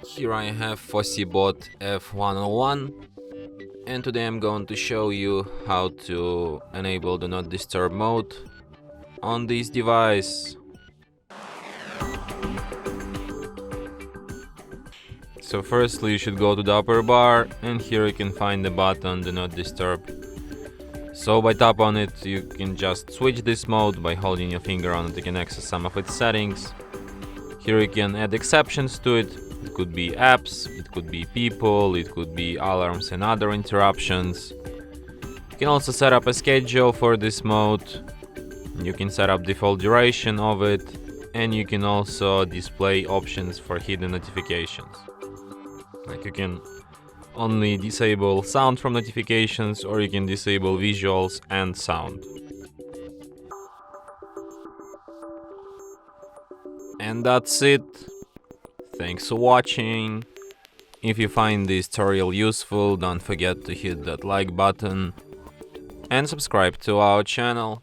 Here I have FOSSIBOT F101, and today I'm going to show you how to enable the not disturb mode on this device. So firstly you should go to the upper bar, and here you can find the button do not disturb. So by tap on it you can just switch this mode. By holding your finger on it you can access some of its settings. Here you can add exceptions to it. It could be apps, it could be people, it could be alarms and other interruptions. You can also set up a schedule for this mode. You can set up default duration of it, and you can also display options for hidden notifications. Like you can only disable sound from notifications, or you can disable visuals and sound. And that's it. Thanks for watching. If you find this tutorial useful, don't forget to hit that like button and subscribe to our channel.